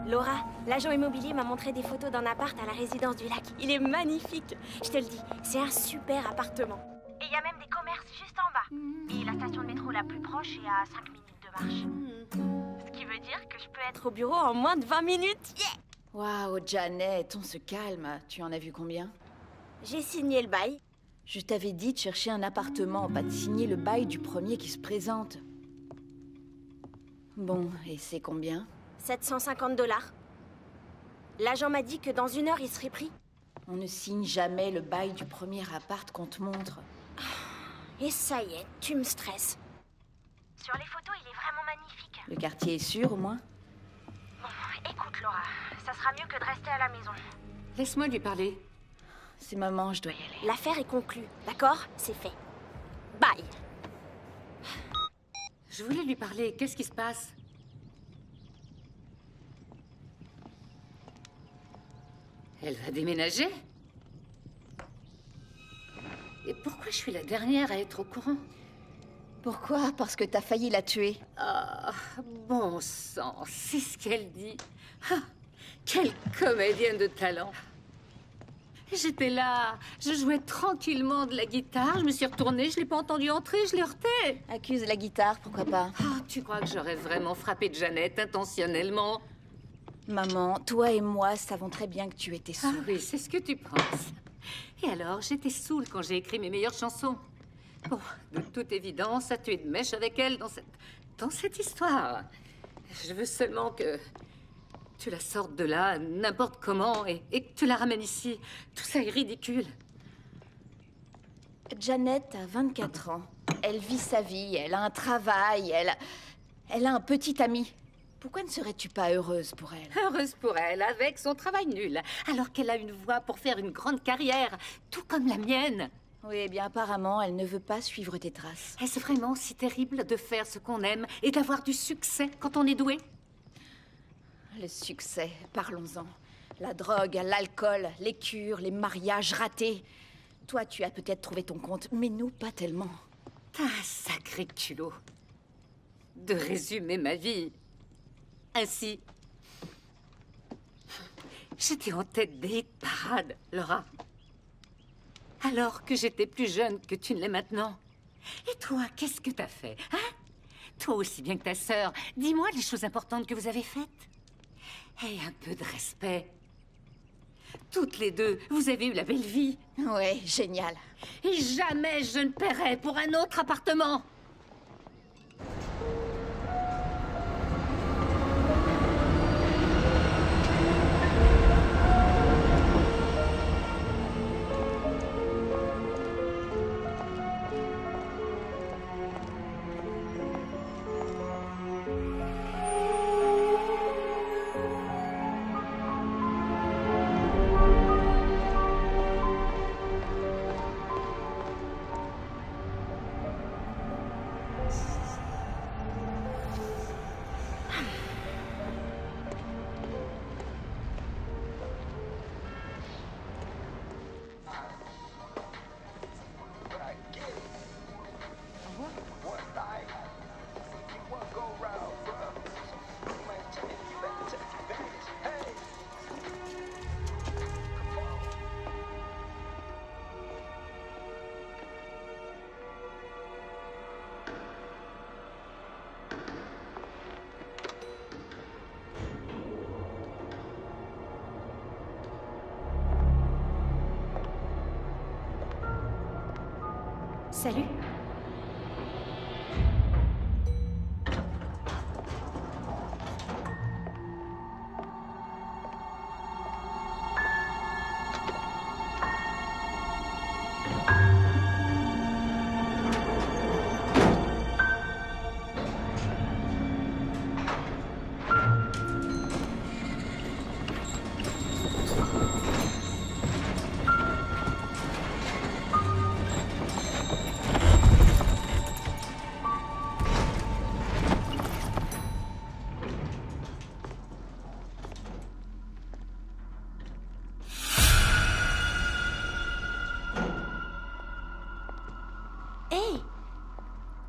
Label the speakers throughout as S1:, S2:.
S1: Laura, l'agent immobilier m'a montré des photos d'un appart à la résidence du lac. Il est magnifique. Je te le dis, c'est un super appartement. Et il y a même des commerces juste en bas. Et la station de métro la plus proche est à 5 minutes de marche. Ce qui veut dire que je peux être au bureau en moins de 20 minutes. Yeah!
S2: Waouh, Janet, on se calme. Tu en as vu combien?
S1: J'ai signé le bail.
S2: Je t'avais dit de chercher un appartement, pas de signer le bail du premier qui se présente. Bon, et c'est combien?
S1: 750 $. L'agent m'a dit que dans 1 heure, il serait pris.
S2: On ne signe jamais le bail du premier appart qu'on te montre.
S1: Et ça y est, tu me stresses. Sur les photos, il est vraiment magnifique.
S2: Le quartier est sûr, au moins?
S1: Bon, écoute, Laura, ça sera mieux que de rester à la maison.
S3: Laisse-moi lui parler.
S2: C'est maman, je dois y aller.
S1: L'affaire est conclue, d'accord? C'est fait. Bye.
S3: Je voulais lui parler. Qu'est-ce qui se passe? Elle va déménager? Et pourquoi je suis la dernière à être au courant?
S2: Pourquoi? Parce que t'as failli la tuer.
S3: Ah, bon sang, c'est ce qu'elle dit. Ah, quelle comédienne de talent. J'étais là, je jouais tranquillement de la guitare, je me suis retournée, je l'ai pas entendu entrer, je l'ai heurté.
S2: Accuse la guitare, pourquoi pas?
S3: Ah, tu crois que j'aurais vraiment frappé Janet intentionnellement?
S2: Maman, toi et moi savons très bien que tu étais
S3: Ah
S2: saoule.
S3: oui, c'est ce que tu penses. Et alors, j'étais saoule quand j'ai écrit mes meilleures chansons. Bon, de toute évidence, ça tué de mèche avec elle dans cette histoire. Je veux seulement que tu la sortes de là, n'importe comment, et que tu la ramènes ici. Tout ça est ridicule.
S2: Janet a 24 ans. Elle vit sa vie, elle a un travail, elle a un petit ami. Pourquoi ne serais-tu pas heureuse pour elle?
S3: Heureuse pour elle, avec son travail nul, alors qu'elle a une voix pour faire une grande carrière, tout comme la mienne.
S2: Oui, eh bien apparemment, elle ne veut pas suivre tes traces.
S3: Est-ce vraiment si terrible de faire ce qu'on aime et d'avoir du succès quand on est doué?
S2: Le succès, parlons-en. La drogue, l'alcool, les cures, les mariages ratés. Toi, tu as peut-être trouvé ton compte, mais nous, pas tellement.
S3: T'as un sacré culot de résumer ma vie ainsi. J'étais en tête des hit parades, Laura. Alors que j'étais plus jeune que tu ne l'es maintenant. Et toi, qu'est-ce que t'as fait, hein? Toi aussi bien que ta sœur. Dis-moi les choses importantes que vous avez faites. Et un peu de respect. Toutes les deux, vous avez eu la belle vie.
S2: Ouais, génial.
S3: Et jamais je ne paierai pour un autre appartement.
S1: Salut.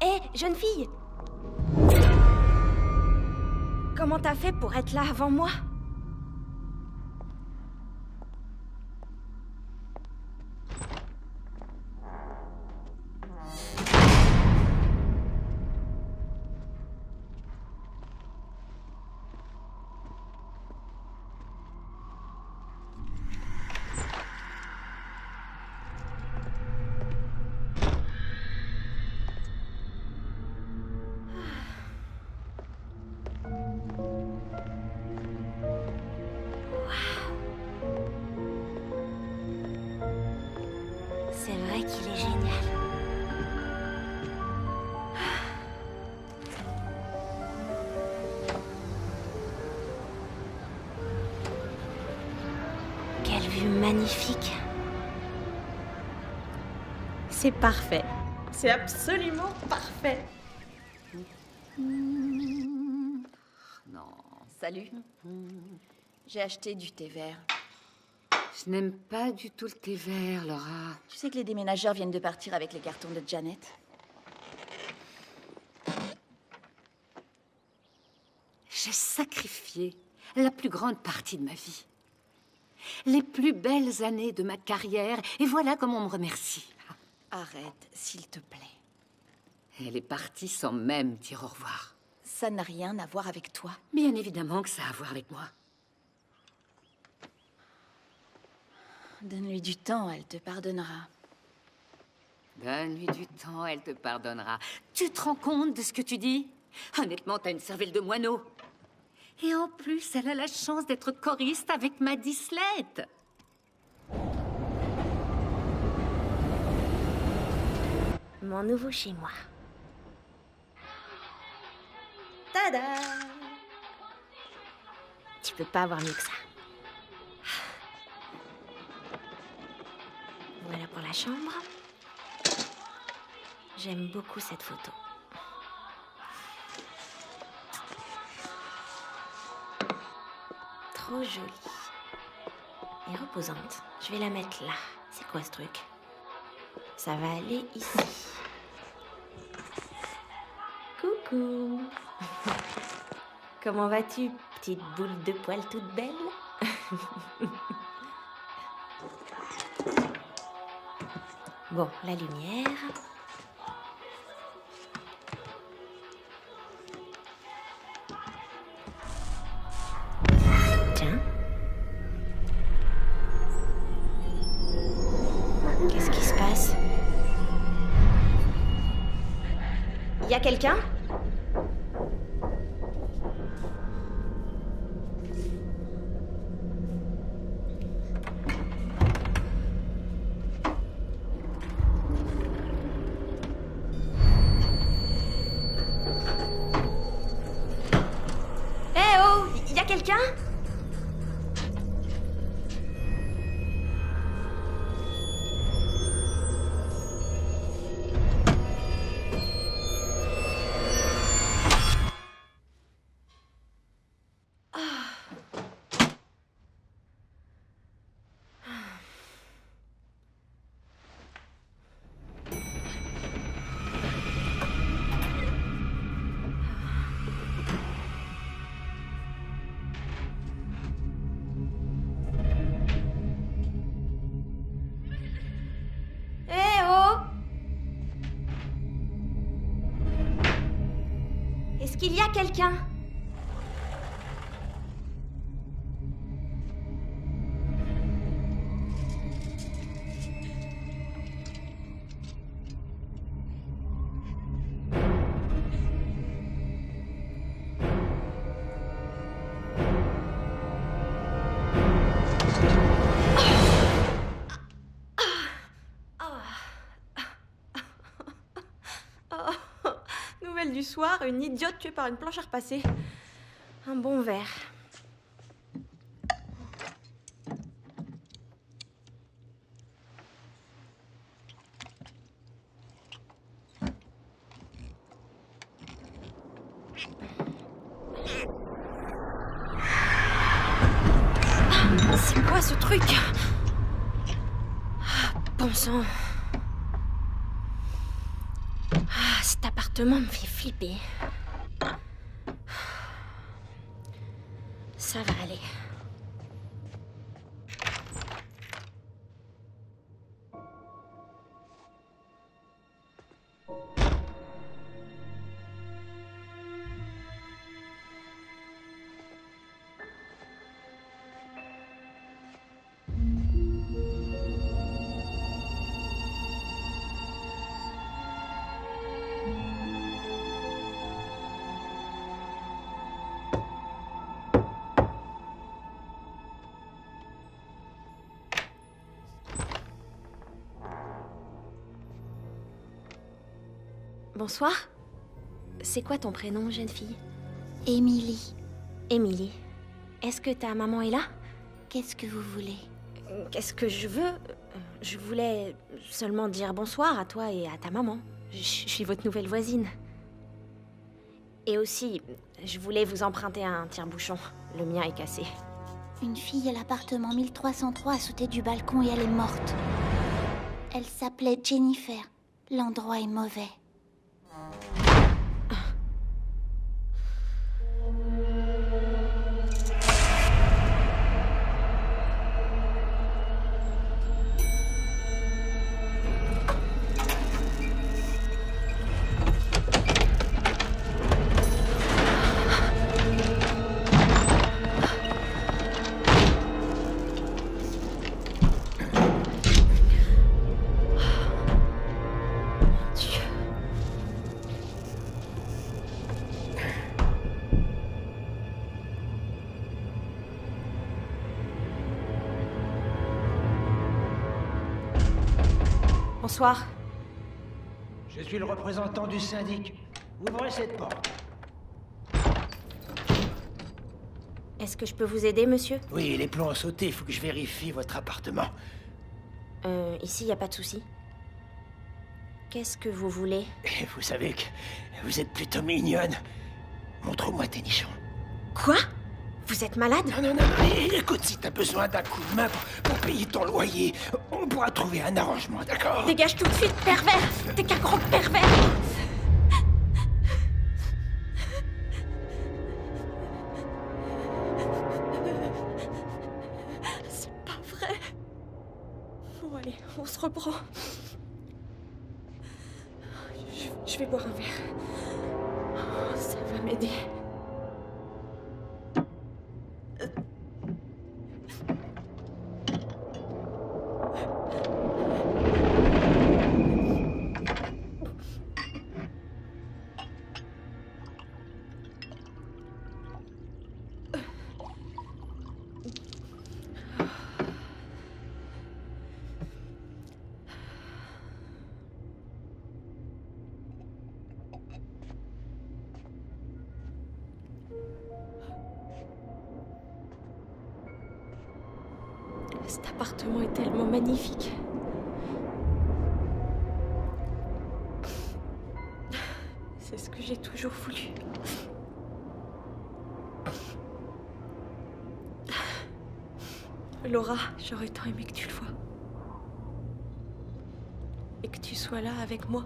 S1: Hé, jeune fille! Comment t'as fait pour être là avant moi? mec, il est génial. Quelle vue magnifique. C'est parfait. C'est absolument parfait.
S3: Non.
S2: Salut. J'ai acheté du thé vert.
S3: Je n'aime pas du tout le thé vert, Laura.
S2: Tu sais que les déménageurs viennent de partir avec les cartons de Janet.
S3: J'ai sacrifié la plus grande partie de ma vie. Les plus belles années de ma carrière, et voilà comment on me remercie.
S2: Arrête, s'il te plaît.
S3: Elle est partie sans même dire au revoir.
S2: Ça n'a rien à voir avec toi.
S3: Bien évidemment que ça a à voir avec moi.
S2: Donne-lui du temps, elle te pardonnera.
S3: Donne-lui du temps, elle te pardonnera. Tu te rends compte de ce que tu dis? Honnêtement, t'as une cervelle de moineau. Et en plus, elle a la chance d'être choriste avec Maddie Slate.
S1: Mon nouveau chez moi. Tada! Tu peux pas avoir mieux que ça. Voilà pour la chambre. J'aime beaucoup cette photo. Trop jolie. Et reposante. Je vais la mettre là. C'est quoi ce truc? Ça va aller ici. Coucou. Comment vas-tu, petite boule de poils toute belle? Bon, la lumière. Tiens. Qu'est-ce qui se passe? Y a quelqu'un? Quelqu'un? Est-ce qu'il y a quelqu'un? Du soir, une idiote tuée par une planche à repasser. Un bon verre. C'est quoi ce truc? Bon sang. Cet appartement me fait flipper. Ça va aller. Bonsoir. C'est quoi ton prénom, jeune fille?
S4: Émilie,
S1: Émilie. Est-ce que ta maman est là?
S4: qu'est-ce que vous voulez?
S1: Qu'est-ce que je veux? Je voulais seulement dire bonsoir à toi et à ta maman. Je suis votre nouvelle voisine. Et aussi, je voulais vous emprunter un tire-bouchon. Le mien est cassé.
S4: Une fille à l'appartement 1303 a sauté du balcon et elle est morte. Elle s'appelait Jennifer. L'endroit est mauvais.
S1: Bonsoir.
S5: Je suis le représentant du syndic. Ouvrez cette porte.
S1: Est-ce que je peux vous aider, monsieur?
S5: Oui, les plombs ont sauté, il faut que je vérifie votre appartement.
S1: Ici, y a pas de souci. Qu'est-ce que vous voulez?
S5: Et vous savez que vous êtes plutôt mignonne. Montre-moi tes nichons.
S1: Quoi? Vous êtes malade?
S5: Non, écoute, si t'as besoin d'un coup de main pour payer ton loyer, on pourra trouver un arrangement, d'accord?
S1: Dégage tout de suite, pervers! T'es qu'un gros pervers! C'est pas vrai. Bon, allez, on se reprend. Je vais boire un verre. Oh, ça va m'aider. Cet appartement est tellement magnifique. C'est ce que j'ai toujours voulu. Laura, j'aurais tant aimé que tu le vois. Et que tu sois là avec moi.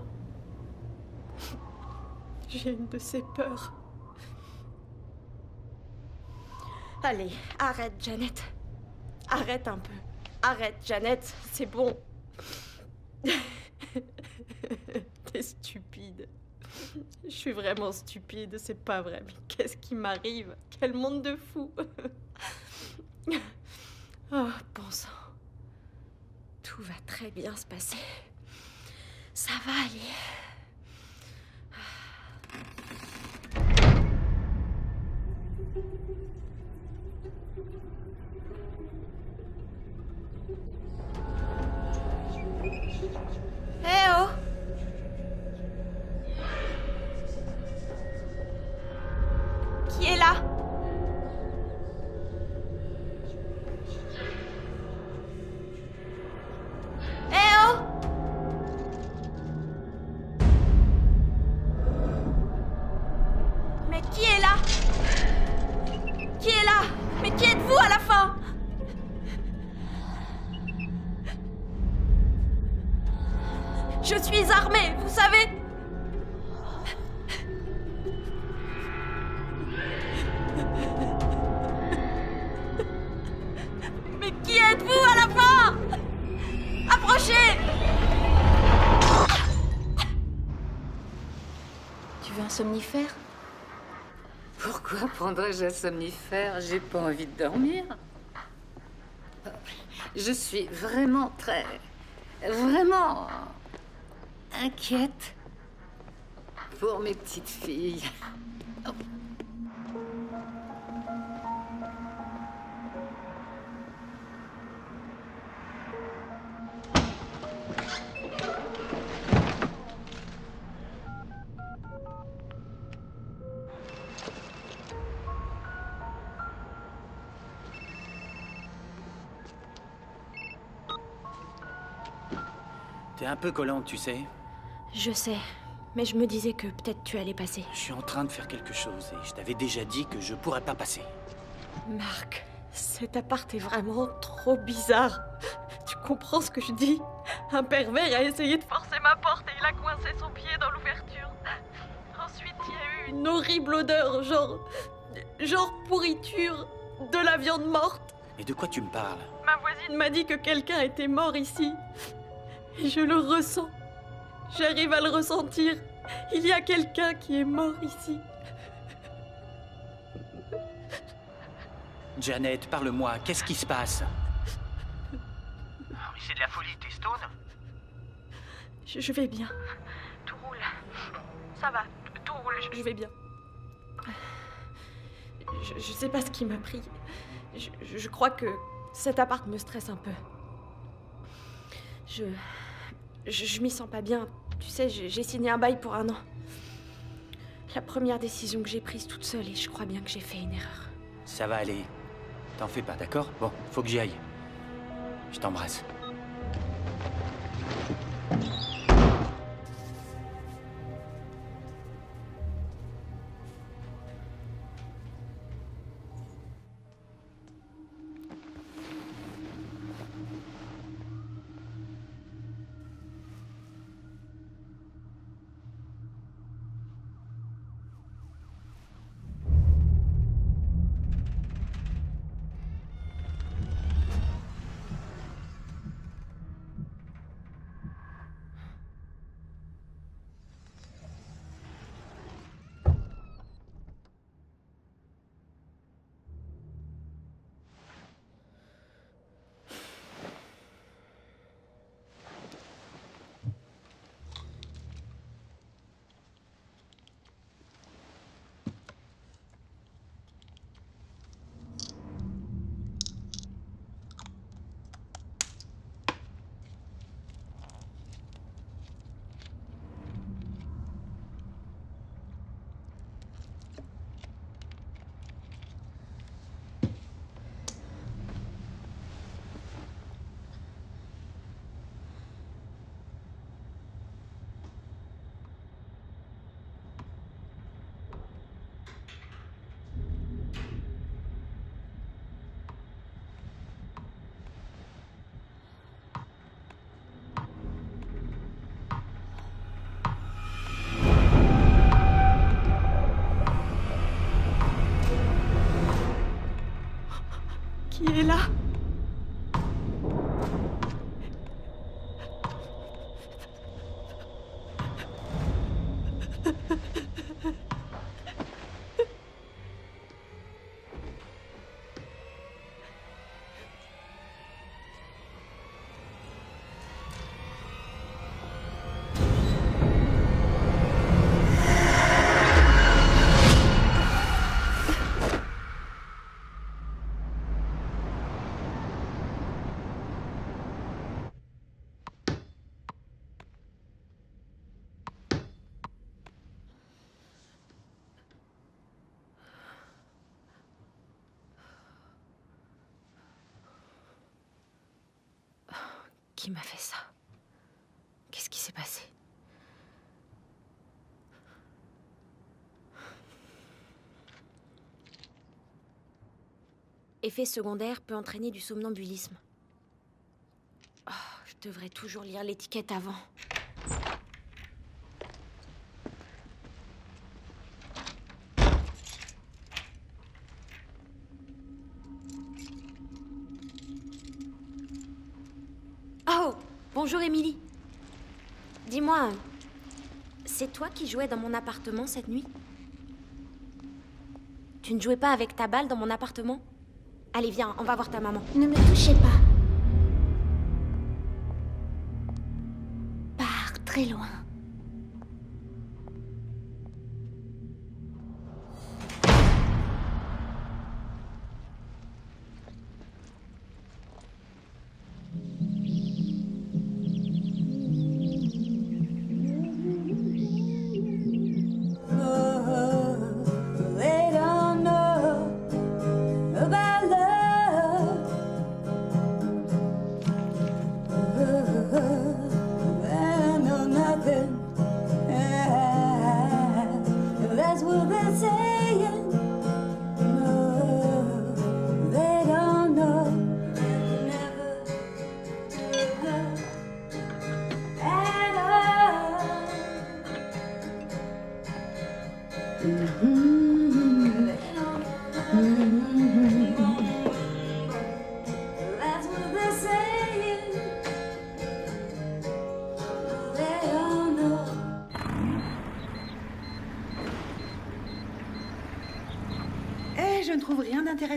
S1: J'ai une de ces peurs. Allez, arrête, Janet. Arrête un peu. Arrête, Janet, c'est bon. T'es stupide. Je suis vraiment stupide, c'est pas vrai. Mais qu'est-ce qui m'arrive? Quel monde de fou. Oh, bon sang. Tout va très bien se passer. Ça va aller. Eh oh! Qui est là? Eh oh! Mais qui est là? Qui est là? Mais qui êtes-vous à la fin? Je suis armée, vous savez. Mais qui êtes-vous à la fin? Approchez!
S2: Tu veux un somnifère?
S3: Pourquoi prendrais-je un somnifère? J'ai pas envie de dormir. Je suis vraiment vraiment inquiète pour mes petites filles. Oh.
S6: T'es un peu collante, tu sais.
S1: Je sais, mais je me disais que peut-être tu allais passer.
S6: Je suis en train de faire quelque chose et je t'avais déjà dit que je pourrais pas passer.
S1: Marc, cet appart est vraiment trop bizarre. Tu comprends ce que je dis? Un pervers a essayé de forcer ma porte et il a coincé son pied dans l'ouverture. Ensuite, il y a eu une horrible odeur, genre pourriture, de la viande morte.
S6: Mais de quoi tu me parles?
S1: Ma voisine m'a dit que quelqu'un était mort ici. Et je le ressens. J'arrive à le ressentir. Il y a quelqu'un qui est mort ici.
S6: Janet, parle-moi, qu'est-ce qui se passe?
S5: Mais c'est de la folie, t'es stone?
S1: Je vais bien. Tout roule. Ça va, tout roule, je vais bien. Je sais pas ce qui m'a pris. Je crois que cet appart me stresse un peu. Je m'y sens pas bien. Tu sais, j'ai signé un bail pour 1 an. La première décision que j'ai prise toute seule et je crois bien que j'ai fait une erreur.
S6: Ça va aller. T'en fais pas, d'accord? Bon, faut que j'y aille. Je t'embrasse.
S1: Qui est là? Qui m'a fait ça? Qu'est-ce qui s'est passé? Effet secondaire peut entraîner du somnambulisme. Oh, je devrais toujours lire l'étiquette avant. Oh, bonjour Émilie. Dis-moi, c'est toi qui jouais dans mon appartement cette nuit? Tu ne jouais pas avec ta balle dans mon appartement? Allez, viens, on va voir ta maman.
S4: Ne me touchez pas. Pars très loin.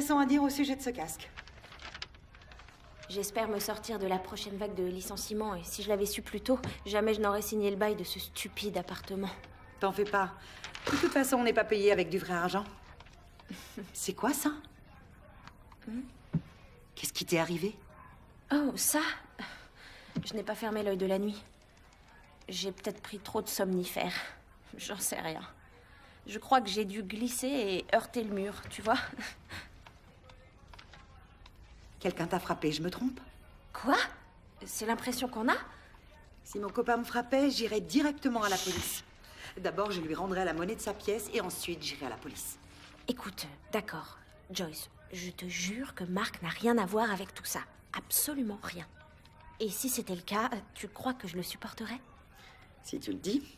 S7: d'intéressant à dire au sujet de ce casque?
S1: J'espère me sortir de la prochaine vague de licenciements et si je l'avais su plus tôt, jamais je n'aurais signé le bail de ce stupide appartement.
S7: T'en fais pas. De toute façon, on n'est pas payé avec du vrai argent. C'est quoi ça? Qu'est-ce qui t'est arrivé?
S1: Oh, ça? Je n'ai pas fermé l'œil de la nuit. J'ai peut-être pris trop de somnifères. J'en sais rien. Je crois que j'ai dû glisser et heurter le mur, tu vois?
S7: Quelqu'un t'a frappé, je me trompe?
S1: Quoi? C'est l'impression qu'on a?
S7: Si mon copain me frappait, j'irais directement à la police. D'abord, je lui rendrais la monnaie de sa pièce et ensuite j'irais à la police.
S1: Écoute, d'accord, Joyce, je te jure que Mark n'a rien à voir avec tout ça. Absolument rien. Et si c'était le cas, tu crois que je le supporterais?
S7: Si tu le dis.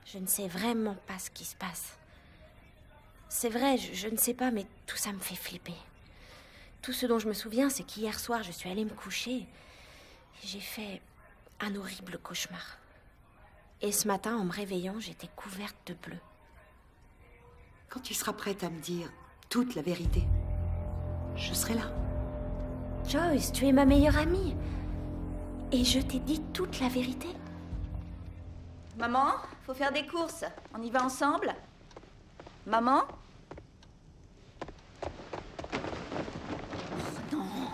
S1: Je ne sais vraiment pas ce qui se passe. C'est vrai, je ne sais pas, mais tout ça me fait flipper. Tout ce dont je me souviens, c'est qu'hier soir, je suis allée me coucher et j'ai fait un horrible cauchemar. Et ce matin, en me réveillant, j'étais couverte de bleu.
S7: Quand tu seras prête à me dire toute la vérité, je serai là.
S1: Joyce, tu es ma meilleure amie. Et je t'ai dit toute la vérité.
S2: Maman, faut faire des courses. On y va ensemble? Maman? Oh non.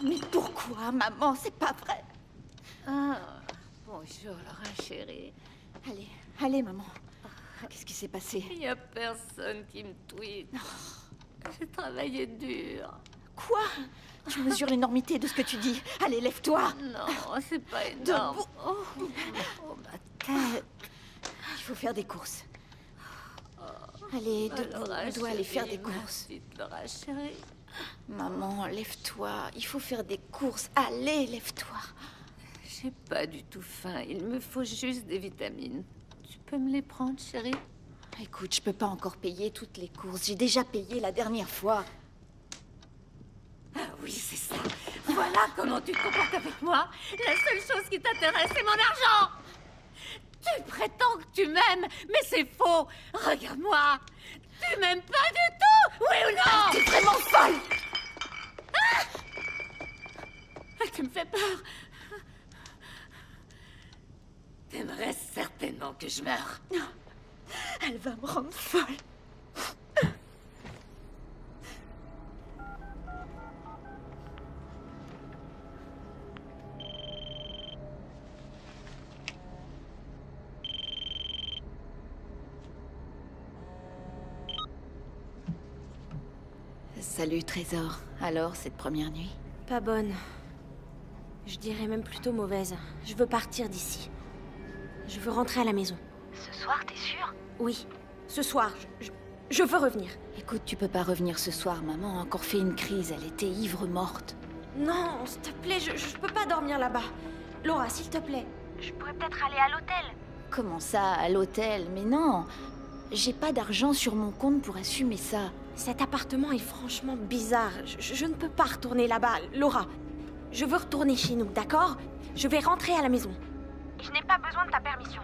S2: Mais pourquoi, maman? C'est pas vrai.
S3: Ah, bonjour, Laura, chérie.
S2: Allez, maman. Qu'est-ce qui s'est passé?
S3: Il n'y a personne qui me tweet. J'ai travaillé dur.
S2: Quoi? Tu mesures l'énormité de ce que tu dis. Allez, lève-toi.
S3: Non, c'est pas énorme.
S2: Debout.
S3: Oh, ma tête.
S2: Il faut faire des courses. Allez, on doit aller faire des courses.
S3: Merci, Laura, chérie.
S2: Maman, lève-toi. Il faut faire des courses. Allez, lève-toi.
S3: J'ai pas du tout faim. Il me faut juste des vitamines. Tu peux me les prendre, chérie?
S2: Écoute, je peux pas encore payer toutes les courses. J'ai déjà payé la dernière fois.
S3: Ah oui, c'est ça. Voilà comment tu te comportes avec moi. La seule chose qui t'intéresse, c'est mon argent. Tu prétends que tu m'aimes, mais c'est faux. Regarde-moi. Tu m'aimes pas du tout, oui ou non?
S2: T'es vraiment folle.
S3: Tu me fais peur. T'aimerais certainement que je meure.
S2: Elle va me rendre folle. Salut, Trésor. Alors, cette première nuit?
S1: Pas bonne. Je dirais même plutôt mauvaise. Je veux partir d'ici. Je veux rentrer à la maison.
S8: Ce soir, t'es sûre?
S1: Oui, ce soir, je veux revenir.
S2: Écoute, tu peux pas revenir ce soir. Maman a encore fait une crise. Elle était ivre morte.
S1: Non, s'il te plaît, je peux pas dormir là-bas. Laura, s'il te plaît.
S8: Je pourrais peut-être aller à l'hôtel.
S2: Comment ça, à l'hôtel? Mais non. J'ai pas d'argent sur mon compte pour assumer ça.
S1: Cet appartement est franchement bizarre. Je ne peux pas retourner là-bas. Laura, je veux retourner chez nous, d'accord? Je vais rentrer à la maison.
S8: Je n'ai pas besoin de ta permission.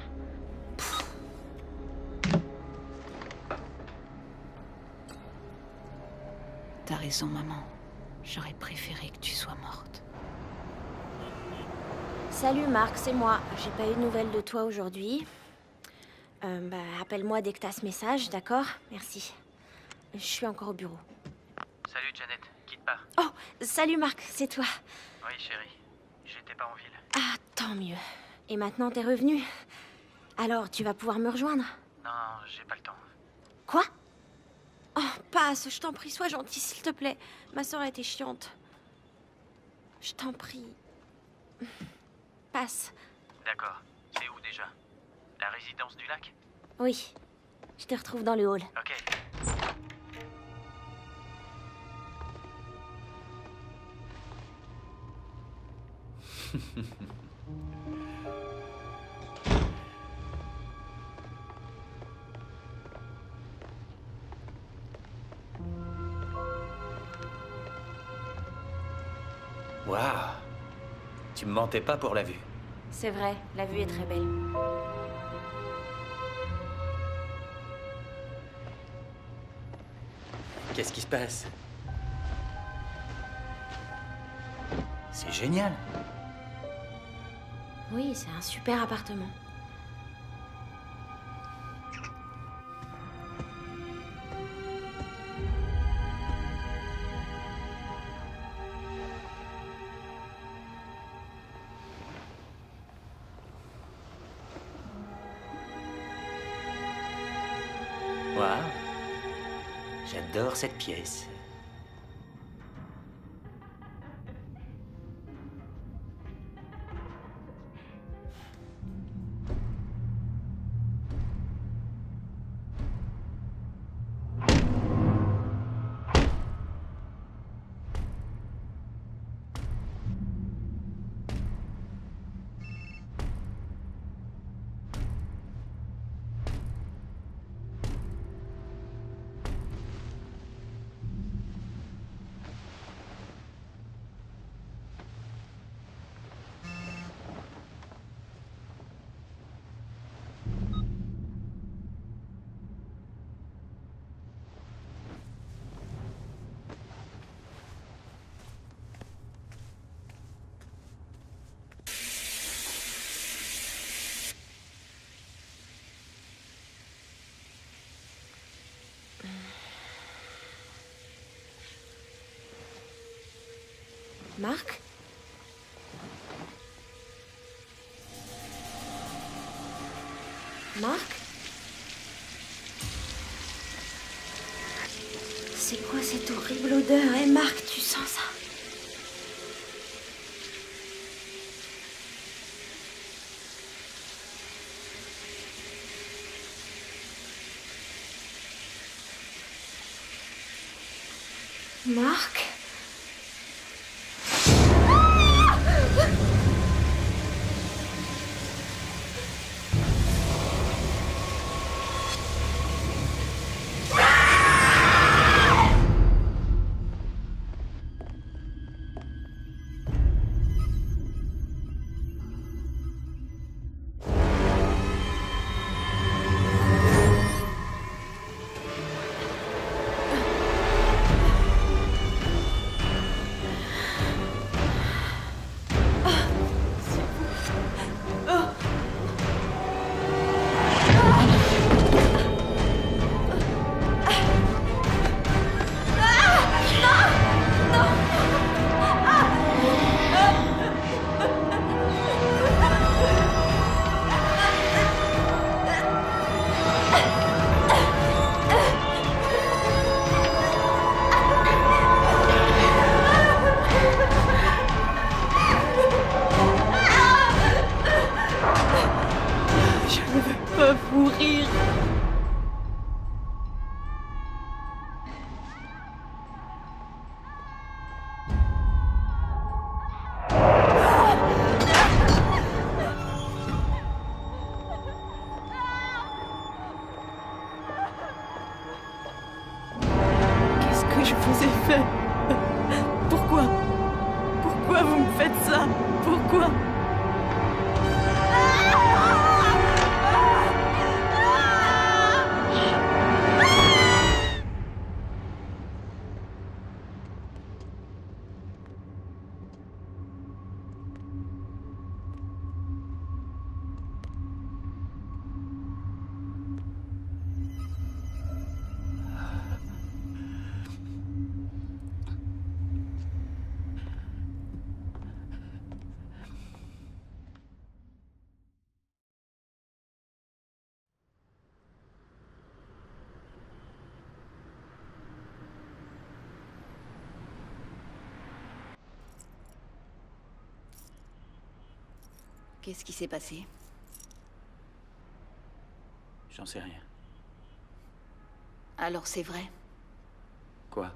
S2: T'as raison, maman. J'aurais préféré que tu sois morte.
S1: Salut Marc, c'est moi. J'ai pas eu de nouvelles de toi aujourd'hui. Appelle-moi dès que t'as ce message, d'accord? Merci. Je suis encore au bureau.
S6: Salut Janet, quitte pas.
S1: Oh, salut Marc, c'est toi.
S6: Oui chérie, j'étais pas en ville.
S1: Ah, tant mieux. Et maintenant t'es revenu. Alors, tu vas pouvoir me rejoindre?
S6: Non, j'ai pas le temps.
S1: Quoi? Oh, passe, je t'en prie, sois gentil, s'il te plaît. Ma sœur a été chiante. Je t'en prie. Passe.
S6: D'accord, c'est où déjà? La résidence du lac?
S1: Oui, je te retrouve dans le hall.
S6: Ok. Waouh! Tu me mentais pas pour la vue.
S1: C'est vrai, la vue est très belle.
S6: Qu'est-ce qui se passe? C'est génial.
S1: Oui, c'est un super appartement.
S6: Waouh. J'adore cette pièce.
S1: Marc? Marc? C'est quoi cette horrible odeur? Eh Marc, tu sens ça? Marc? Mourir. Qu'est-ce que je vous ai fait? Pourquoi? Pourquoi vous me faites ça? Pourquoi?
S2: Qu'est-ce qui s'est passé?
S6: J'en sais rien.
S2: Alors c'est vrai.
S6: Quoi?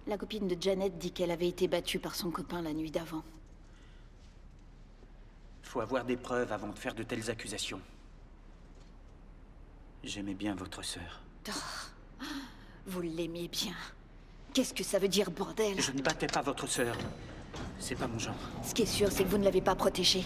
S2: La copine de Janet dit qu'elle avait été battue par son copain la nuit d'avant.
S6: Faut avoir des preuves avant de faire de telles accusations. J'aimais bien votre sœur.
S2: Oh, vous l'aimiez bien. Qu'est-ce que ça veut dire, bordel?
S6: Je ne battais pas votre sœur. C'est pas mon genre.
S2: Ce qui est sûr, c'est que vous ne l'avez pas protégée.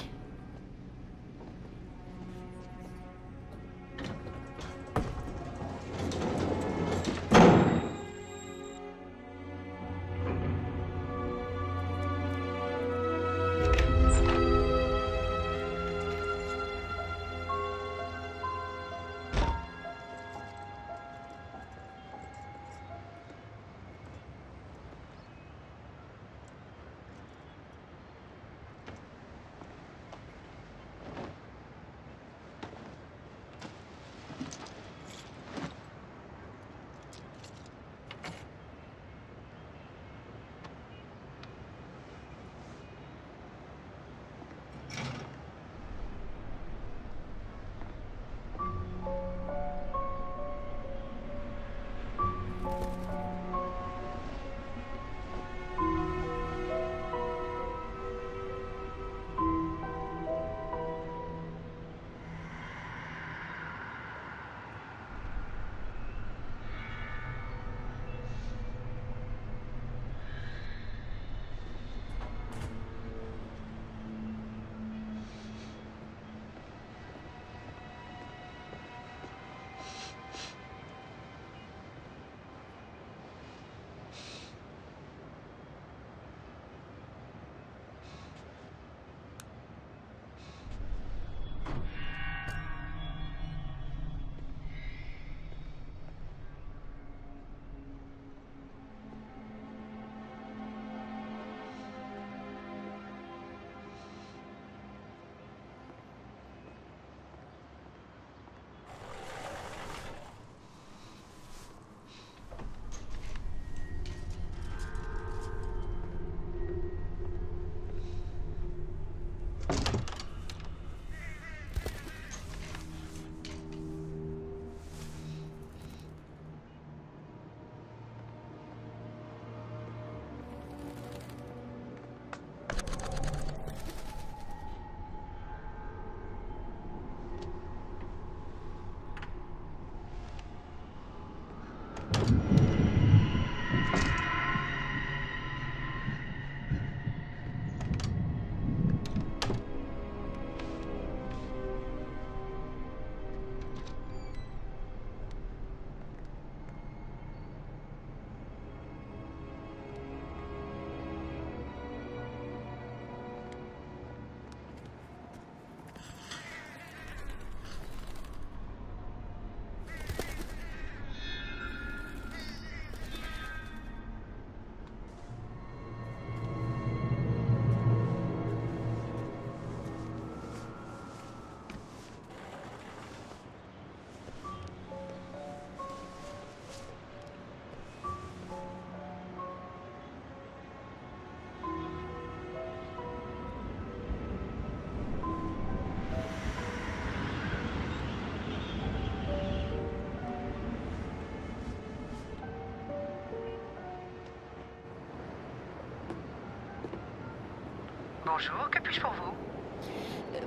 S9: Bonjour, que puis-je pour vous?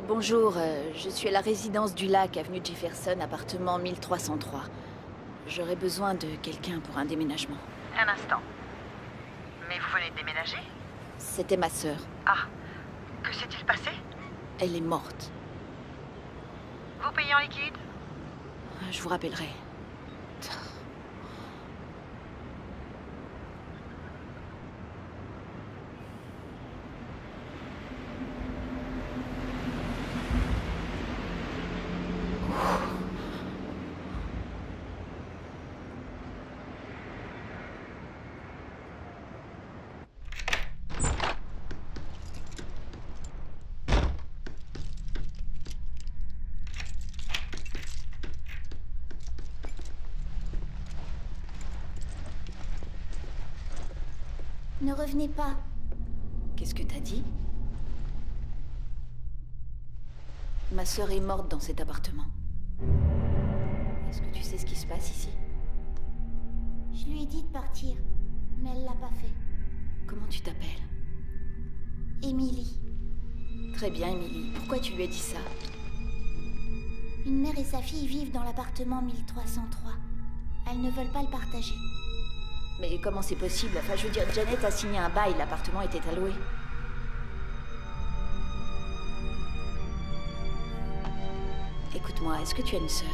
S2: Bonjour, je suis à la résidence du lac, avenue Jefferson, appartement 1303. J'aurais besoin de quelqu'un pour un déménagement.
S9: Un instant. Mais vous venez de déménager?
S2: C'était ma sœur.
S9: Ah, que s'est-il passé?
S2: Elle est morte.
S9: Vous payez en liquide?
S2: Je vous rappellerai.
S4: Ne revenez pas.
S2: Qu'est-ce que t'as dit? Ma sœur est morte dans cet appartement. Est-ce que tu sais ce qui se passe ici?
S4: Je lui ai dit de partir, mais elle l'a pas fait.
S2: Comment tu t'appelles?
S4: Émilie.
S2: Très bien, Émilie. Pourquoi tu lui as dit ça?
S4: Une mère et sa fille vivent dans l'appartement 1303. Elles ne veulent pas le partager.
S2: Mais comment c'est possible? Enfin, je veux dire, Janet a signé un bail, l'appartement était alloué. Écoute-moi, est-ce que tu as une sœur?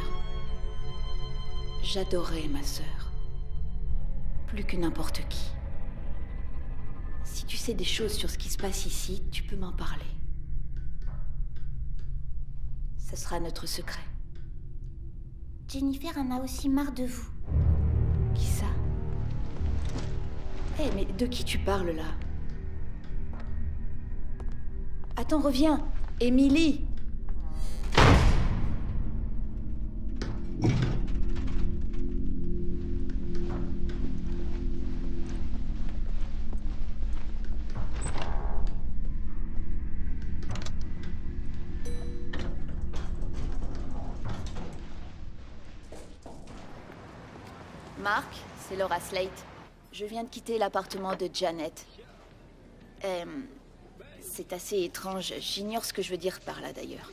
S2: J'adorais ma sœur. Plus que n'importe qui. Si tu sais des choses sur ce qui se passe ici, tu peux m'en parler. Ce sera notre secret.
S4: Jennifer en a aussi marre de vous.
S2: Qui ça? Hé, mais de qui tu parles, là? Attends, reviens! Émilie! Mark, c'est Laura Slate. Je viens de quitter l'appartement de Janet. C'est assez étrange. J'ignore ce que je veux dire par là, d'ailleurs.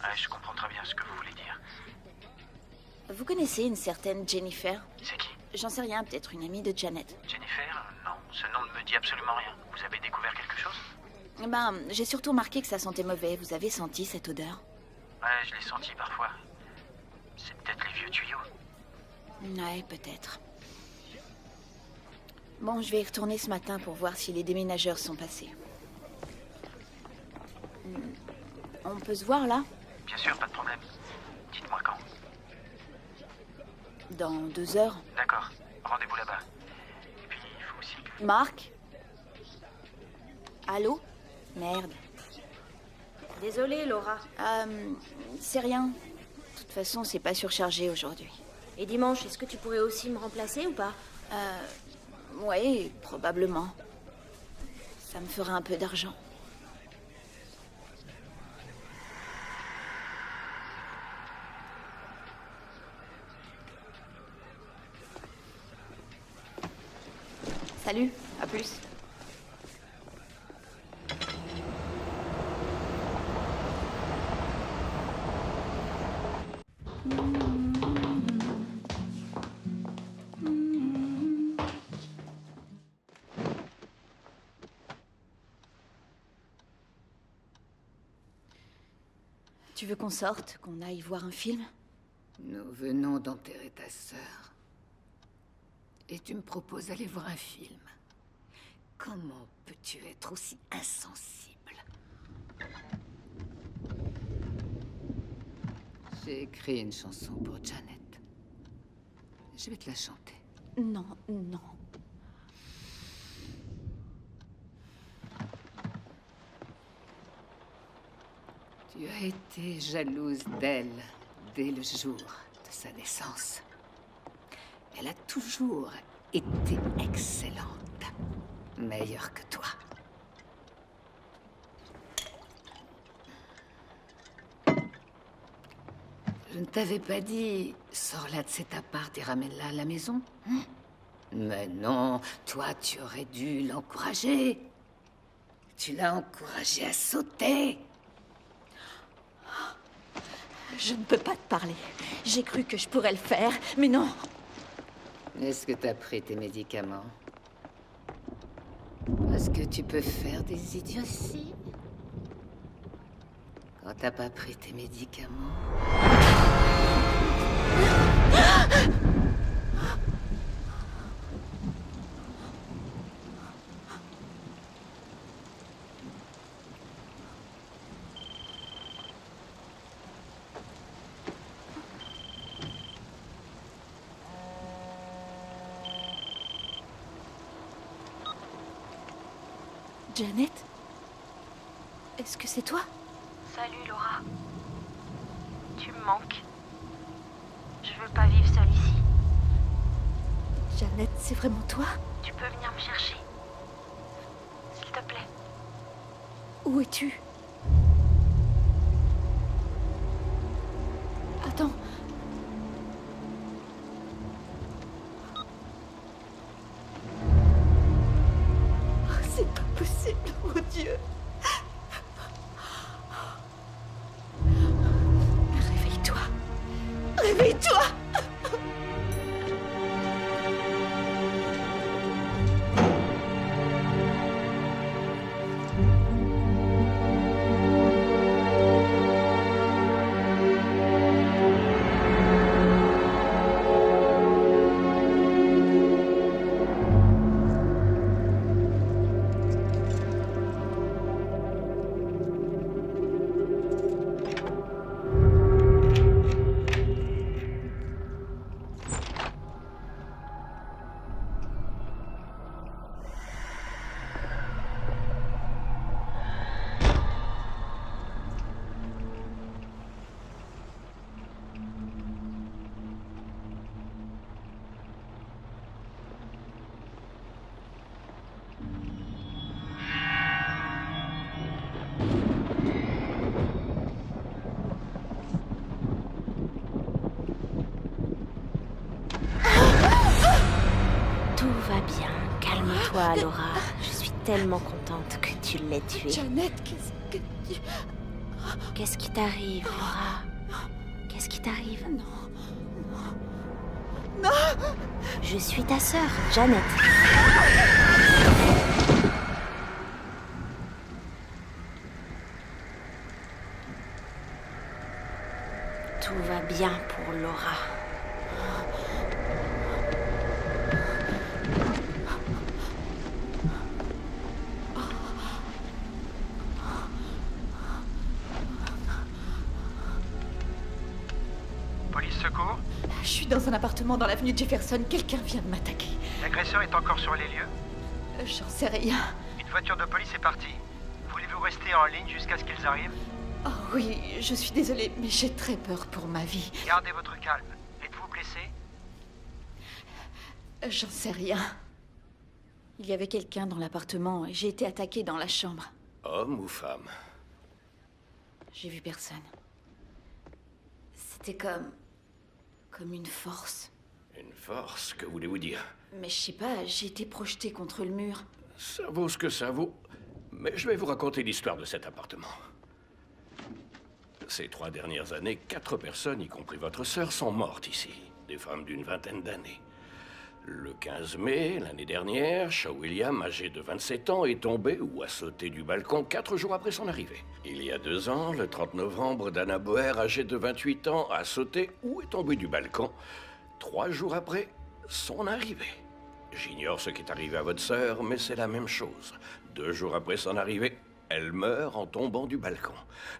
S6: Ouais, je comprends très bien ce que vous voulez dire.
S2: Vous connaissez une certaine Jennifer?
S6: C'est qui?
S2: J'en sais rien, peut-être une amie de Janet.
S6: Jennifer? Non, ce nom ne me dit absolument rien. Vous avez découvert quelque chose?
S2: Ben, j'ai surtout remarqué que ça sentait mauvais. Vous avez senti cette odeur?
S6: Ouais, je l'ai senti parfois. C'est peut-être les vieux tuyaux.
S2: Ouais, peut-être. Bon, je vais y retourner ce matin pour voir si les déménageurs sont passés. On peut se voir, là?
S6: Bien sûr, pas de problème. Dites-moi quand.
S2: Dans 2 heures.
S6: D'accord, rendez-vous là-bas. Et puis, il faut aussi que...
S2: Marc? Allô? Merde.
S1: Désolée, Laura.
S2: C'est rien. De toute façon, c'est pas surchargé aujourd'hui.
S1: Et dimanche, est-ce que tu pourrais aussi me remplacer ou pas?
S2: Ouais, probablement. Ça me fera un peu d'argent. Salut, à plus. Tu veux qu'on sorte, qu'on aille voir un film?
S3: Nous venons d'enterrer ta sœur. Et tu me proposes d'aller voir un film. Comment peux-tu être aussi insensible? J'ai écrit une chanson pour Janet. Je vais te la chanter.
S2: Non, non.
S3: Tu as été jalouse d'elle dès le jour de sa naissance. Elle a toujours été excellente, meilleure que toi. Je ne t'avais pas dit, sors-la de cet appart et ramène-la à la maison? Mais non, toi, tu aurais dû l'encourager. Tu l'as encouragé à sauter.
S2: Je ne peux pas te parler. J'ai cru que je pourrais le faire, mais non.
S3: Est-ce que t'as pris tes médicaments? Parce que tu peux faire des idioties quand t'as pas pris tes médicaments.
S2: Janet? Est-ce que c'est toi?
S8: Salut Laura. Tu me manques. Je veux pas vivre seule ici.
S2: Janet, c'est vraiment toi?
S8: Tu peux venir me chercher. S'il te plaît.
S2: Où es-tu? Attends. C'est pas possible, mon Dieu. Réveille-toi. Réveille-toi.
S1: Calme-toi, Laura. Je suis tellement contente que tu l'aies tué.
S2: Janet, qu'est-ce que tu...
S1: Qu'est-ce qui t'arrive, Laura? Qu'est-ce qui t'arrive?
S2: Non.
S1: Je suis ta sœur, Janet. Tout va bien pour Laura.
S10: Police secours?
S2: Je suis dans un appartement dans l'avenue Jefferson. Quelqu'un vient de m'attaquer.
S10: L'agresseur est encore sur les lieux?
S2: J'en sais rien.
S10: Une voiture de police est partie. Voulez-vous rester en ligne jusqu'à ce qu'ils arrivent?
S2: Oh oui, je suis désolée, mais j'ai très peur pour ma vie.
S10: Gardez votre calme. Êtes-vous blessé?
S2: J'en sais rien. Il y avait quelqu'un dans l'appartement et j'ai été attaquée dans la chambre.
S5: Homme ou femme?
S2: J'ai vu personne. C'était comme une force.
S5: Une force, que voulez-vous dire?
S2: Mais je sais pas, j'ai été projetée contre le mur.
S5: Ça vaut ce que ça vaut. Mais je vais vous raconter l'histoire de cet appartement. Ces 3 dernières années, 4 personnes, y compris votre sœur, sont mortes ici. Des femmes d'une vingtaine d'années. Le 15 mai, l'année dernière, Shaw William, âgé de 27 ans, est tombé ou a sauté du balcon 4 jours après son arrivée. Il y a 2 ans, le 30 novembre, Dana Boer, âgée de 28 ans, a sauté ou est tombé du balcon 3 jours après son arrivée. J'ignore ce qui est arrivé à votre sœur, mais c'est la même chose. 2 jours après son arrivée, elle meurt en tombant du balcon.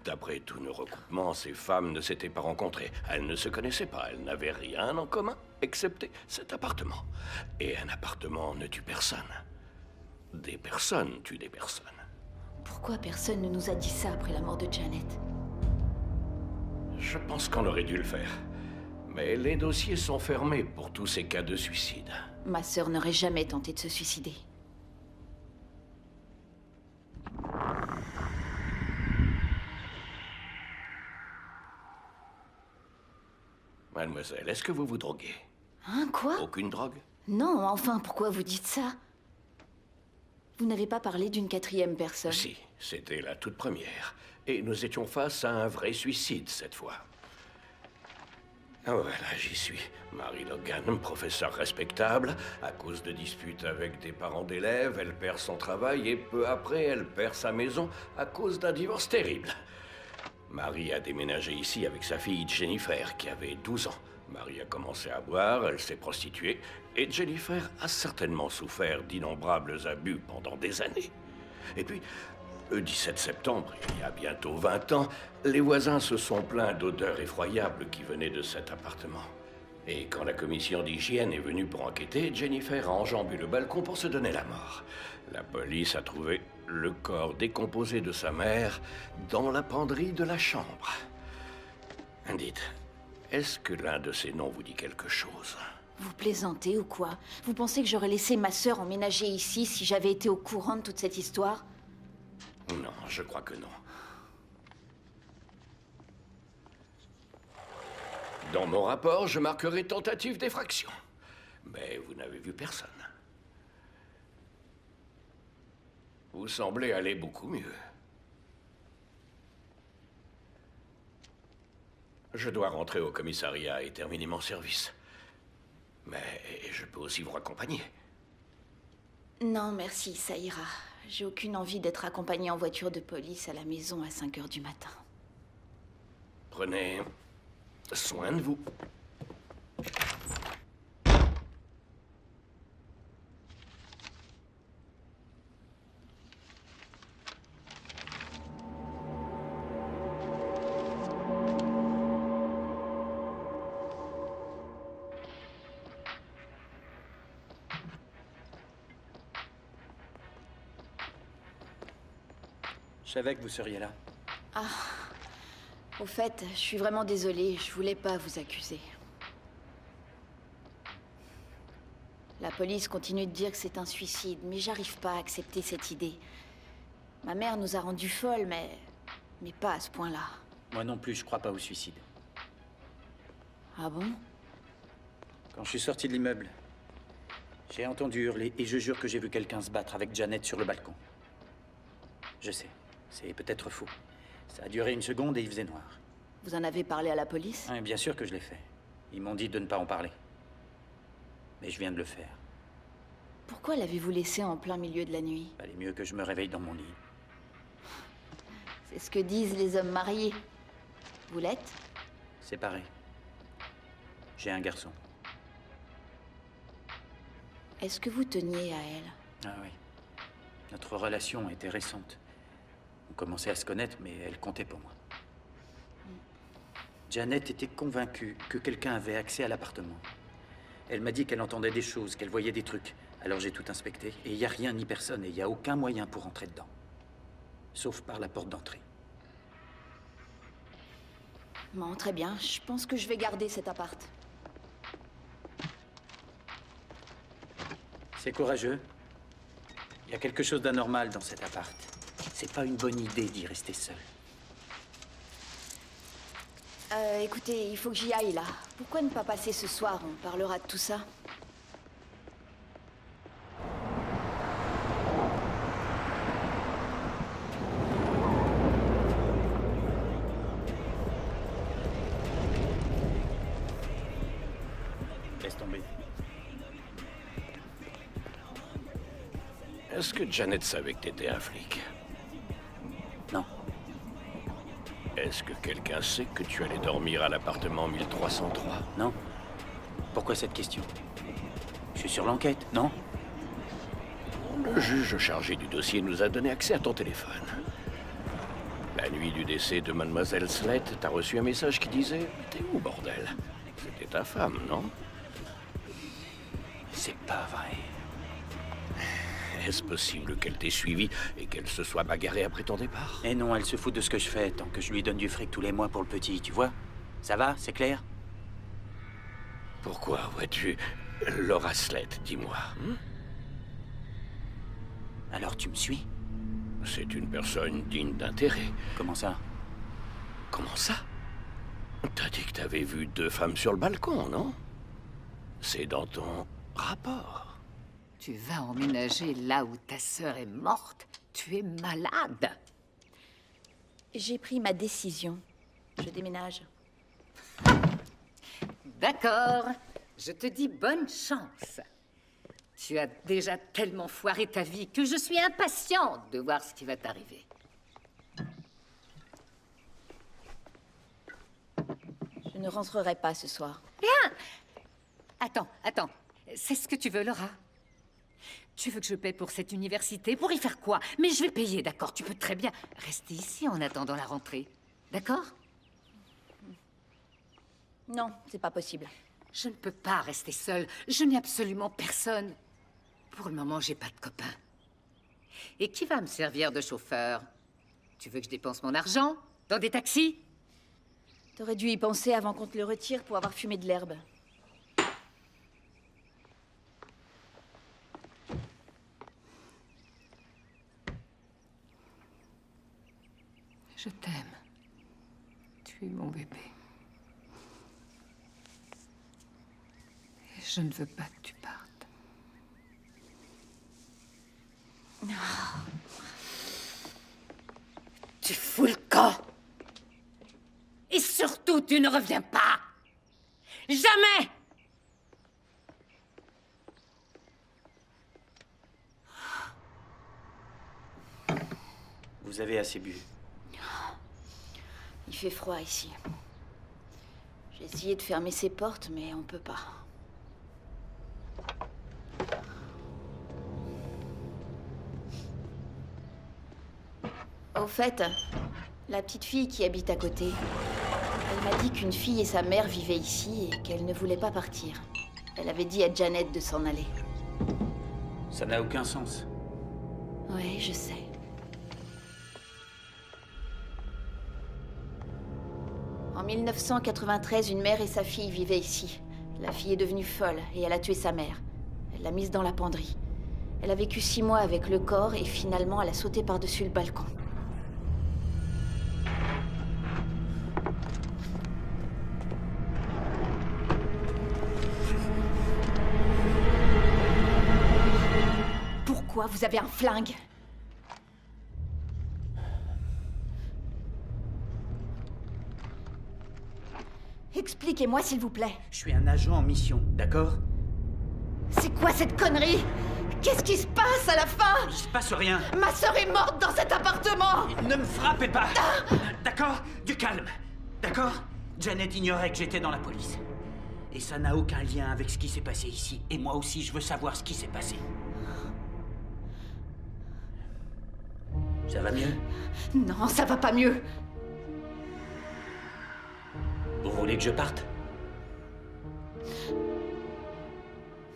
S5: D'après tous nos recoupements, ces femmes ne s'étaient pas rencontrées. Elles ne se connaissaient pas. Elles n'avaient rien en commun, excepté cet appartement. Et un appartement ne tue personne. Des personnes tuent des personnes.
S2: Pourquoi personne ne nous a dit ça après la mort de Janet?
S5: Je pense qu'on aurait dû le faire. Mais les dossiers sont fermés pour tous ces cas de suicide.
S2: Ma sœur n'aurait jamais tenté de se suicider.
S5: Mademoiselle, est-ce que vous vous droguez?
S2: Hein, quoi?
S5: Aucune drogue?
S2: Non, enfin, pourquoi vous dites ça? Vous n'avez pas parlé d'une quatrième personne?
S5: Si, c'était la toute première. Et nous étions face à un vrai suicide cette fois. Voilà, j'y suis. Mary Logan, professeure respectable. À cause de disputes avec des parents d'élèves, elle perd son travail et peu après, elle perd sa maison à cause d'un divorce terrible. Mary a déménagé ici avec sa fille Jennifer, qui avait 12 ans. Mary a commencé à boire, elle s'est prostituée, et Jennifer a certainement souffert d'innombrables abus pendant des années. Et puis, le 17 septembre, il y a bientôt 20 ans, les voisins se sont plaints d'odeurs effroyables qui venaient de cet appartement. Et quand la commission d'hygiène est venue pour enquêter, Jennifer a enjambé le balcon pour se donner la mort. La police a trouvé le corps décomposé de sa mère dans la penderie de la chambre. Dites, est-ce que l'un de ces noms vous dit quelque chose?
S2: Vous plaisantez ou quoi? Vous pensez que j'aurais laissé ma sœur emménager ici si j'avais été au courant de toute cette histoire?
S5: Non, je crois que non. Dans mon rapport, je marquerai tentative d'effraction. Mais vous n'avez vu personne. Vous semblez aller beaucoup mieux. Je dois rentrer au commissariat et terminer mon service. Mais je peux aussi vous raccompagner.
S2: Non, merci, ça ira. J'ai aucune envie d'être accompagnée en voiture de police à la maison à 5 heures du matin.
S5: Prenez soin de vous.
S6: Je savais que vous seriez là.
S2: Ah, au fait, je suis vraiment désolée, je voulais pas vous accuser. La police continue de dire que c'est un suicide, mais j'arrive pas à accepter cette idée. Ma mère nous a rendus folles, mais pas à ce point-là.
S6: Moi non plus, je crois pas au suicide.
S2: Ah bon?
S6: Quand je suis sorti de l'immeuble, j'ai entendu hurler et je jure que j'ai vu quelqu'un se battre avec Janet sur le balcon. Je sais, c'est peut-être faux. Ça a duré 1 seconde et il faisait noir.
S2: Vous en avez parlé à la police?
S6: Oui, bien sûr que je l'ai fait. Ils m'ont dit de ne pas en parler. Mais je viens de le faire.
S2: Pourquoi l'avez-vous laissé en plein milieu de la nuit?
S6: Valait mieux que je me réveille dans mon lit.
S2: C'est ce que disent les hommes mariés. Vous l'êtes?
S6: Séparé. J'ai un garçon.
S2: Est-ce que vous teniez à elle?
S6: Ah oui. Notre relation était récente. On commençait à se connaître, mais elle comptait pour moi. Janet était convaincue que quelqu'un avait accès à l'appartement. Elle m'a dit qu'elle entendait des choses, qu'elle voyait des trucs. Alors j'ai tout inspecté, et il n'y a rien ni personne, et il n'y a aucun moyen pour entrer dedans. Sauf par la porte d'entrée.
S2: Bon, très bien. Je pense que je vais garder cet appart.
S6: C'est courageux. Il y a quelque chose d'anormal dans cet appart. C'est pas une bonne idée d'y rester seul.
S2: Écoutez, il faut que j'y aille, là. Pourquoi ne pas passer ce soir? On parlera de tout ça.
S6: Laisse tomber.
S5: Est-ce que Janet savait que t'étais un flic?
S6: Non.
S5: Est-ce que quelqu'un sait que tu allais dormir à l'appartement 1303?
S6: Non. Pourquoi cette question? Je suis sur l'enquête, non?
S5: Le juge chargé du dossier nous a donné accès à ton téléphone. La nuit du décès de Mademoiselle Slett, t'as reçu un message qui disait « T'es où, bordel ?» C'était ta femme, non?
S6: C'est pas vrai.
S5: Est-ce possible qu'elle t'ait suivi et qu'elle se soit bagarrée après ton départ?
S6: Et non, elle se fout de ce que je fais tant que je lui donne du fric tous les mois pour le petit, tu vois? Ça va, c'est clair?
S5: Pourquoi vois-tu Laura Slett, dis-moi?
S6: Alors tu me suis?
S5: C'est une personne digne d'intérêt.
S6: Comment ça?
S5: Comment ça? T'as dit que t'avais vu 2 femmes sur le balcon, non? C'est dans ton rapport.
S3: Tu vas emménager là où ta sœur est morte? Tu es malade.
S2: J'ai pris ma décision. Je déménage.
S3: D'accord. Je te dis bonne chance. Tu as déjà tellement foiré ta vie que je suis impatiente de voir ce qui va t'arriver.
S2: Je ne rentrerai pas ce soir.
S3: Bien. Attends. C'est ce que tu veux, Laura? Tu veux que je paie pour cette université? Pour y faire quoi? Mais je vais payer, d'accord? Tu peux très bien rester ici en attendant la rentrée. D'accord?
S2: Non, c'est pas possible.
S3: Je ne peux pas rester seule. Je n'ai absolument personne. Pour le moment, j'ai pas de copain. Et qui va me servir de chauffeur? Tu veux que je dépense mon argent dans des taxis?
S2: T'aurais dû y penser avant qu'on te le retire pour avoir fumé de l'herbe.
S3: Je t'aime. Tu es mon bébé. Et je ne veux pas que tu partes. Tu fous le camp. Et surtout, tu ne reviens pas. Jamais.
S6: Vous avez assez bu.
S2: Il fait froid ici. J'ai essayé de fermer ces portes, mais on peut pas. Au fait, la petite fille qui habite à côté, elle m'a dit qu'une fille et sa mère vivaient ici et qu'elle ne voulait pas partir. Elle avait dit à Janet de s'en aller.
S6: Ça n'a aucun sens.
S2: Oui, je sais. En 1993, une mère et sa fille vivaient ici. La fille est devenue folle et elle a tué sa mère. Elle l'a mise dans la penderie. Elle a vécu 6 mois avec le corps et finalement elle a sauté par-dessus le balcon. Pourquoi vous avez un flingue? Expliquez-moi, s'il vous plaît.
S6: Je suis un agent en mission, d'accord?
S2: C'est quoi cette connerie? Qu'est-ce qui se passe à la fin?
S6: Il se passe rien.
S2: Ma sœur est morte dans cet appartement!
S6: Ne me frappez pas. D'accord? Du calme. D'accord? Janet ignorait que j'étais dans la police. Et ça n'a aucun lien avec ce qui s'est passé ici. Et moi aussi, je veux savoir ce qui s'est passé. Ça va mieux?
S2: Non, ça va pas mieux.
S6: Vous voulez que je parte?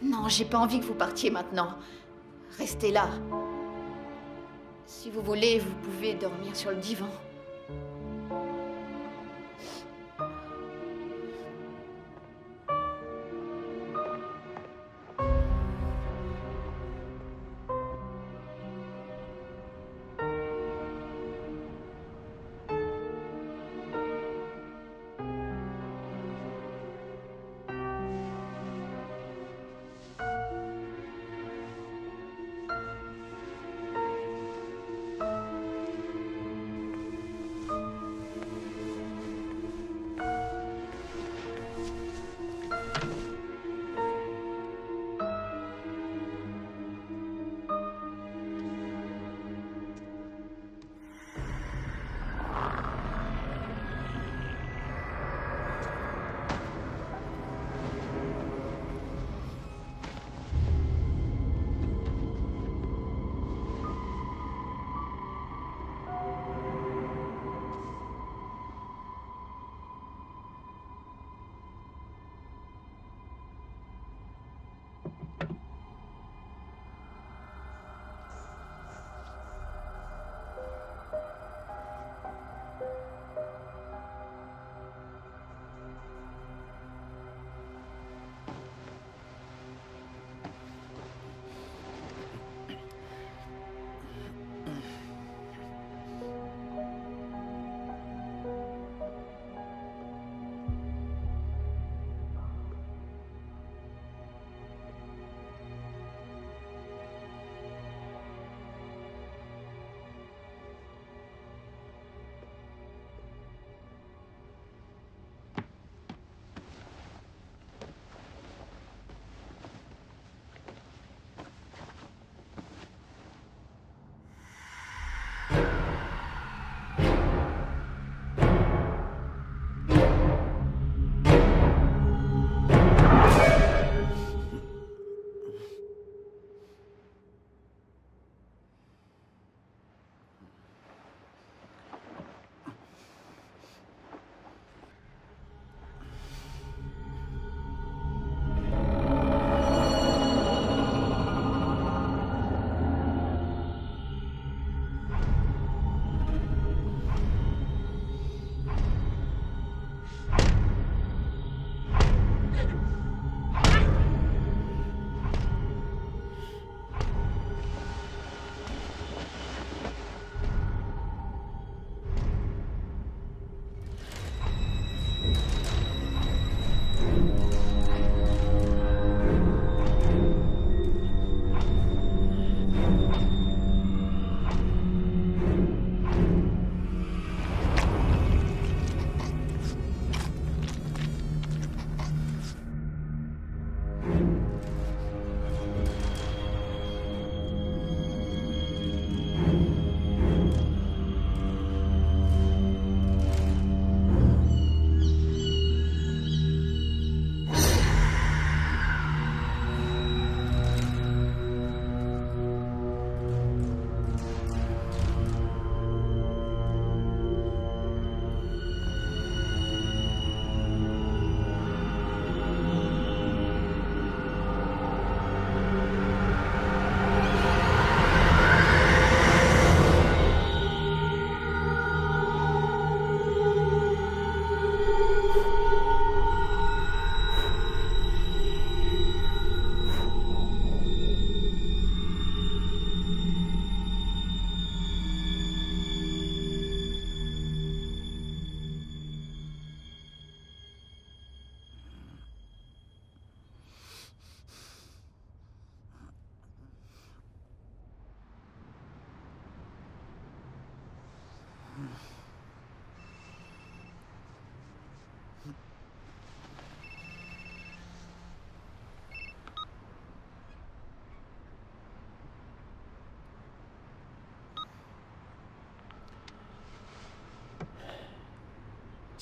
S2: Non, j'ai pas envie que vous partiez maintenant. Restez là. Si vous voulez, vous pouvez dormir sur le divan.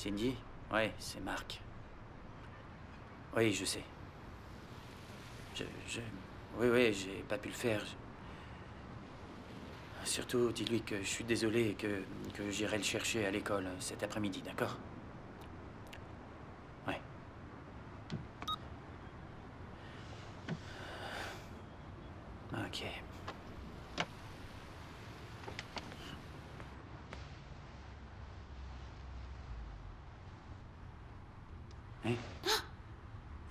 S6: Cindy? Ouais, c'est Marc. Oui, je sais. Oui, j'ai pas pu le faire. Surtout, dis-lui que je suis désolé et que j'irai le chercher à l'école cet après-midi, d'accord? Ouais. Ok. Hein?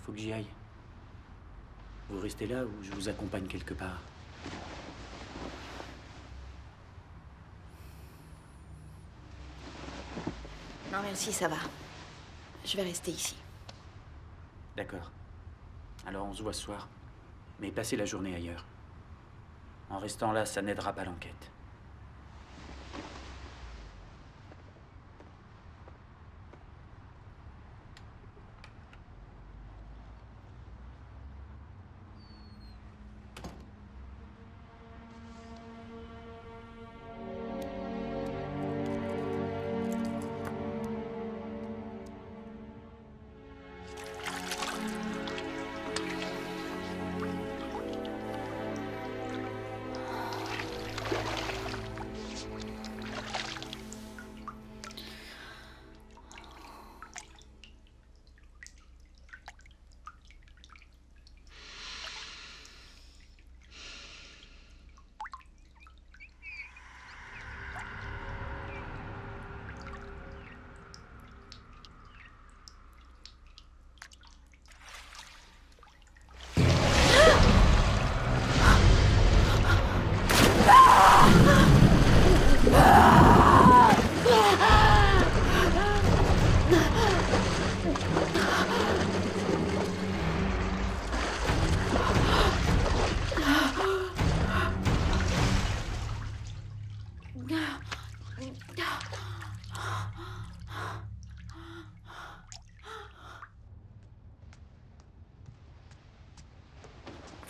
S6: Faut que j'y aille. Vous restez là ou je vous accompagne quelque part?
S2: Non, merci, ça va. Je vais rester ici.
S6: D'accord. Alors on se voit ce soir. Mais passez la journée ailleurs. En restant là, ça n'aidera pas l'enquête.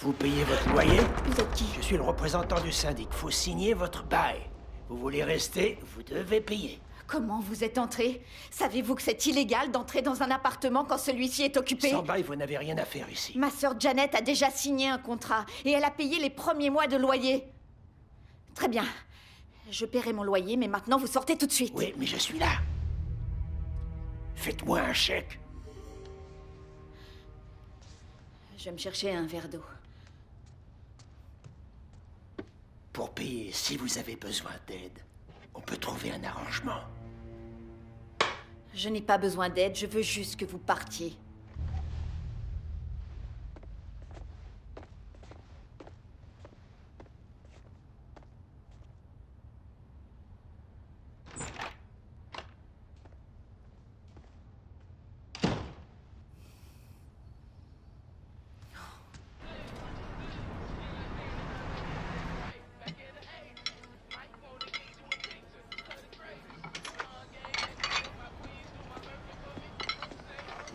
S11: Vous payez votre loyer?
S2: Vous êtes qui?
S11: Je suis le représentant du syndic. Faut signer votre bail. Vous voulez rester, vous devez payer.
S2: Comment vous êtes entré? Savez-vous que c'est illégal d'entrer dans un appartement quand celui-ci est occupé?
S11: Sans bail, vous n'avez rien à faire ici.
S2: Ma sœur Janet a déjà signé un contrat et elle a payé les premiers mois de loyer. Très bien. Je paierai mon loyer, mais maintenant vous sortez tout de suite.
S11: Oui, mais je suis là. Faites-moi un chèque.
S2: Je vais me chercher un verre d'eau.
S11: Pour payer, si vous avez besoin d'aide, on peut trouver un arrangement.
S2: Je n'ai pas besoin d'aide, je veux juste que vous partiez.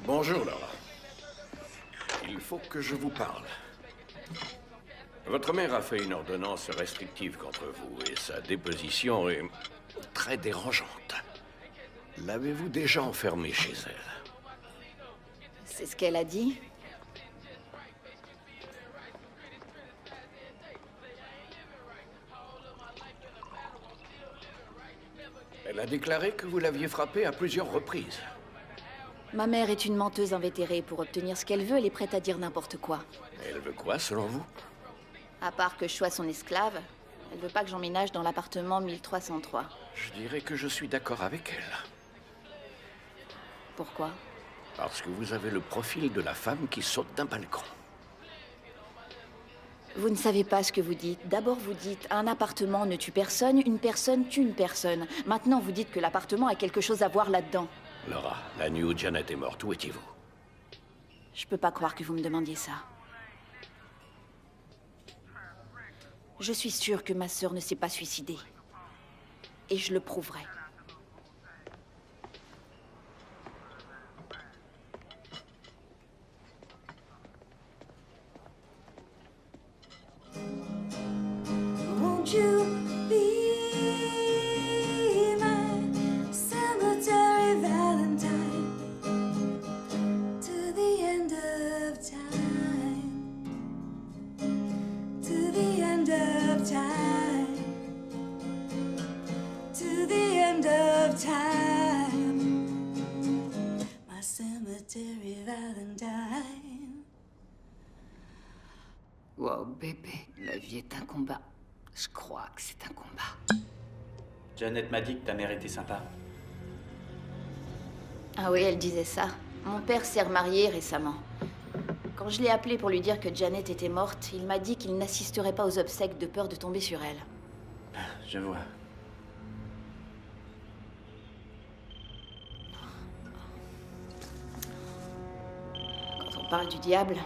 S5: Bonjour, Laura. Il faut que je vous parle. Votre mère a fait une ordonnance restrictive contre vous et sa déposition est très dérangeante. L'avez-vous déjà enfermée chez elle?
S2: C'est ce qu'elle a dit?
S5: Elle a déclaré que vous l'aviez frappée à plusieurs reprises.
S2: Ma mère est une menteuse invétérée. Pour obtenir ce qu'elle veut, elle est prête à dire n'importe quoi.
S5: Elle veut quoi, selon vous?
S2: À part que je sois son esclave, elle veut pas que j'emménage dans l'appartement 1303.
S5: Je dirais que je suis d'accord avec elle.
S2: Pourquoi?
S5: Parce que vous avez le profil de la femme qui saute d'un balcon.
S2: Vous ne savez pas ce que vous dites. D'abord, vous dites un appartement ne tue personne, une personne tue une personne. Maintenant, vous dites que l'appartement a quelque chose à voir là-dedans.
S5: Laura, la nuit où Janet est morte, où étiez-vous?
S2: Je peux pas croire que vous me demandiez ça. Je suis sûre que ma sœur ne s'est pas suicidée. Et je le prouverai.
S12: Won't you be my cemetery Valentine? time. My cemetery Valentine.
S3: Wow, bébé, la vie est un combat. Je crois que c'est un combat.
S6: Janet m'a dit que ta mère était sympa.
S2: Ah oui, elle disait ça. Mon père s'est remarié récemment. Quand je l'ai appelé pour lui dire que Janet était morte, il m'a dit qu'il n'assisterait pas aux obsèques de peur de tomber sur elle.
S6: Je vois.
S2: Quand on parle du diable...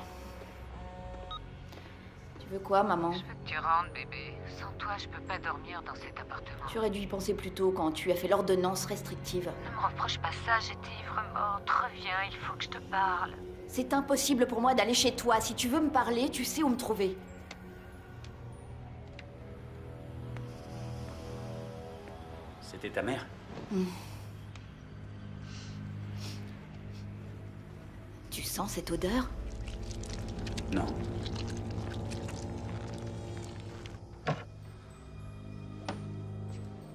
S2: Tu veux quoi, maman?
S3: Je veux que tu rentres, bébé. Sans toi, je peux pas dormir dans cet appartement.
S2: Tu aurais dû y penser plus tôt quand tu as fait l'ordonnance restrictive.
S3: Ne me reproche pas ça, j'étais ivre morte. Reviens, il faut que je te parle.
S2: C'est impossible pour moi d'aller chez toi. Si tu veux me parler, tu sais où me trouver.
S6: C'était ta mère?
S2: Tu sens cette odeur?
S6: Non.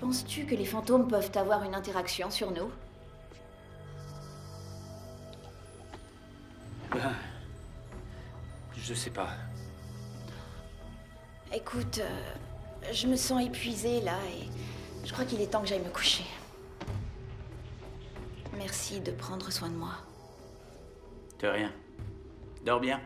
S2: Penses-tu que les fantômes peuvent avoir une interaction sur nous?
S6: Je sais pas.
S2: Écoute, je me sens épuisée là et je crois qu'il est temps que j'aille me coucher. Merci de prendre soin de moi.
S6: De rien. Dors bien.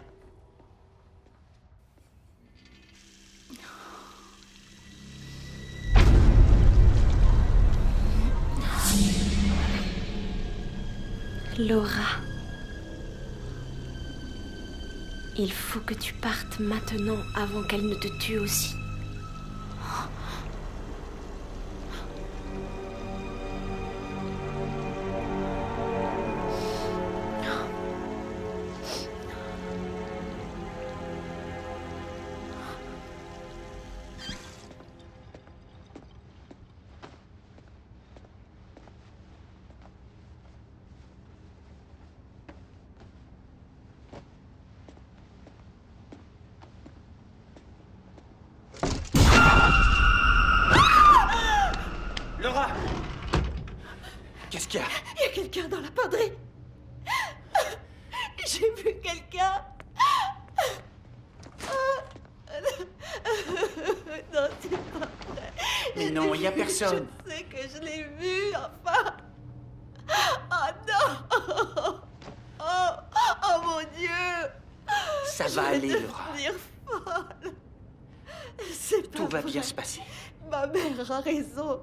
S1: Laura. Il faut que tu partes maintenant avant qu'elle ne te tue aussi.
S6: Laura! Qu'est-ce qu'il y a?
S7: Il y a quelqu'un dans la penderie. J'ai vu quelqu'un. Non, c'est pas vrai.
S6: Mais non, il y a personne.
S7: Je sais que je l'ai vu, enfin. Oh non! Oh mon Dieu!
S6: Ça va aller, Laura.
S7: Je vais devenir folle. C'est pas
S6: Tout va
S7: vrai.
S6: bien se passer.
S7: Ma mère a raison.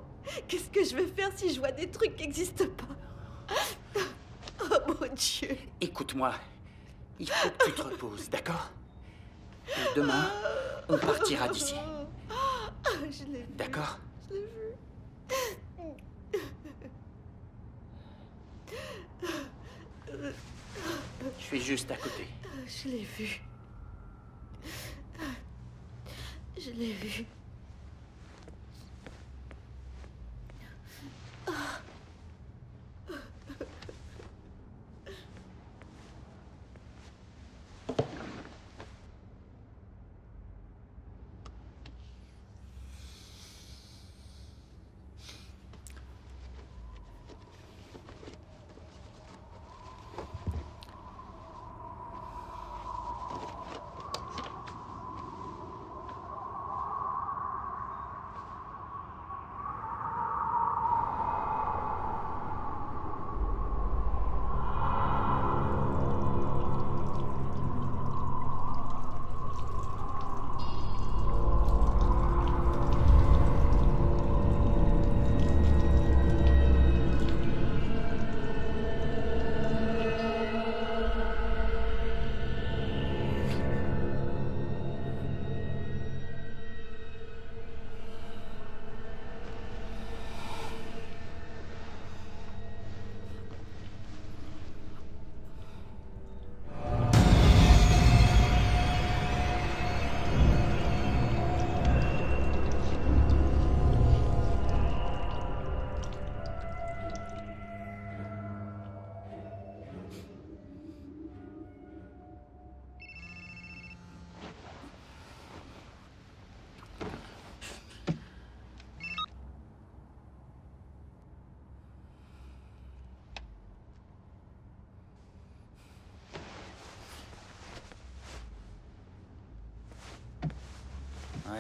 S7: Qu'est-ce que je vais faire si je vois des trucs qui n'existent pas? Oh mon Dieu.
S6: Écoute-moi. Il faut que tu te reposes, d'accord? Et demain, on partira d'ici.
S7: Je l'ai vu.
S6: D'accord?
S7: Je l'ai vu.
S6: Je suis juste à côté.
S7: Je l'ai vu. Je l'ai vu.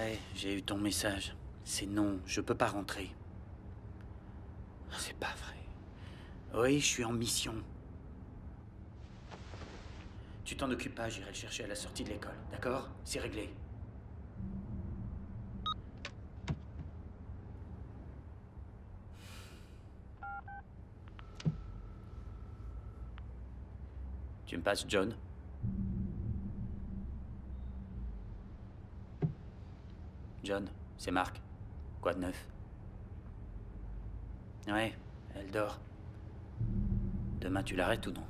S6: Ouais, j'ai eu ton message. C'est non, je peux pas rentrer. C'est pas vrai. Oui, je suis en mission. Tu t'en occupes pas, j'irai le chercher à la sortie de l'école, d'accord? C'est réglé. Tu me passes John? John, c'est Marc. Quoi de neuf? Ouais, elle dort. Demain, tu l'arrêtes ou non?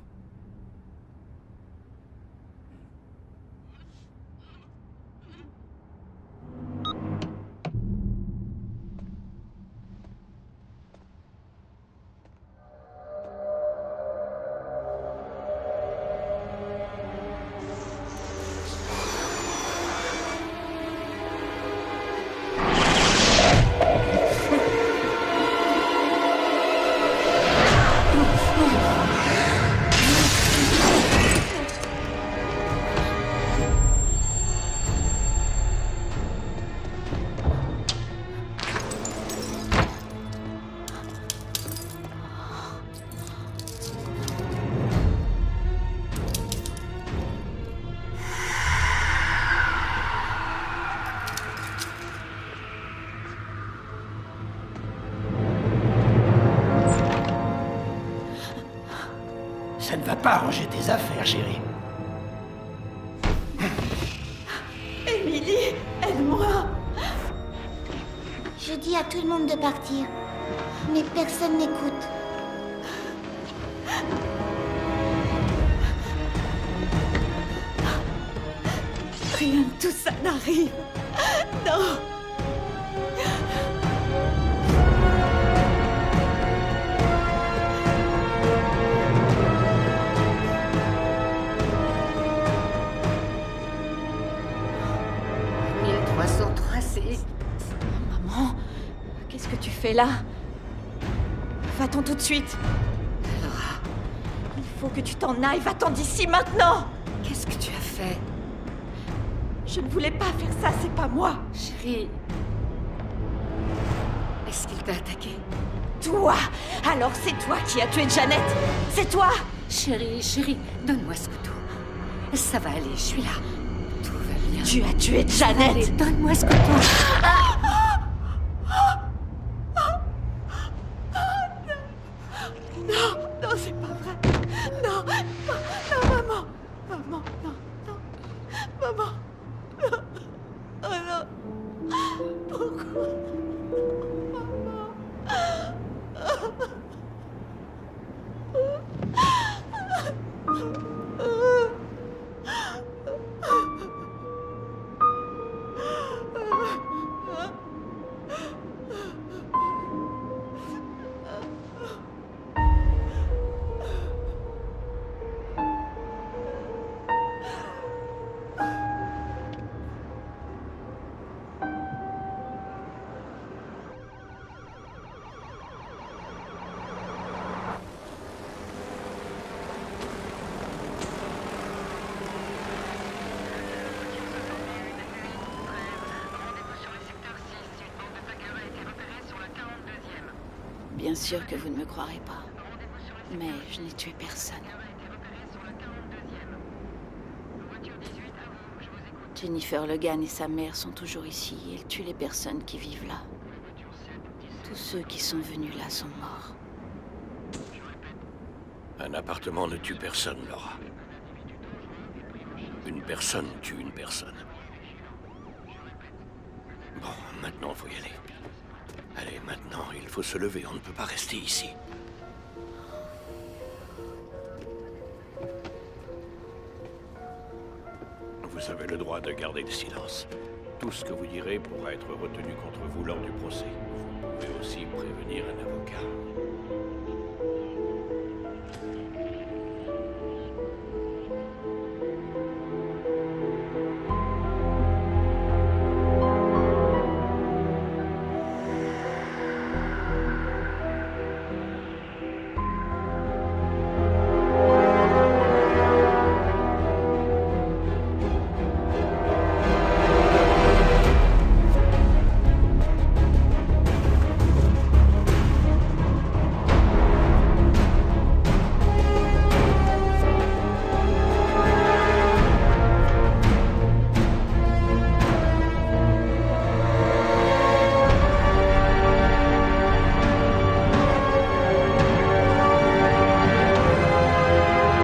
S11: Ça ne va pas arranger tes affaires, chérie.
S7: Émilie, aide-moi.
S4: Je dis à tout le monde de partir, mais personne n'écoute.
S7: Rien de tout ça n'arrive. Non. Maman, qu'est-ce que tu fais là? Va-t'en tout de suite.
S3: Laura,
S7: il faut que tu t'en ailles. Va-t'en d'ici maintenant.
S3: Qu'est-ce que tu as fait?
S7: Je ne voulais pas faire ça, c'est pas moi.
S3: Chérie, est-ce qu'il t'a attaqué?
S7: Toi? Alors c'est toi qui as tué Janet? C'est toi?
S3: Chérie, donne-moi ce couteau. Ça va aller, je suis là. Tout va bien.
S7: Tu as tué Janet?
S3: Allez, donne-moi ce couteau.
S7: Non, c'est pas vrai. Non, maman. Maman, non. Maman. Oh non. Pourquoi?
S2: Bien sûr que vous ne me croirez pas, mais je n'ai tué personne. Jennifer Logan et sa mère sont toujours ici et elle tue les personnes qui vivent là. Tous ceux qui sont venus là sont morts.
S5: Un appartement ne tue personne, Laura. Une personne tue une personne. Bon, maintenant, il faut y aller. Allez, maintenant, il faut se lever. On ne peut pas rester ici. Vous avez le droit de garder le silence. Tout ce que vous direz pourra être retenu contre vous lors du procès. Vous pouvez aussi prévenir un avocat.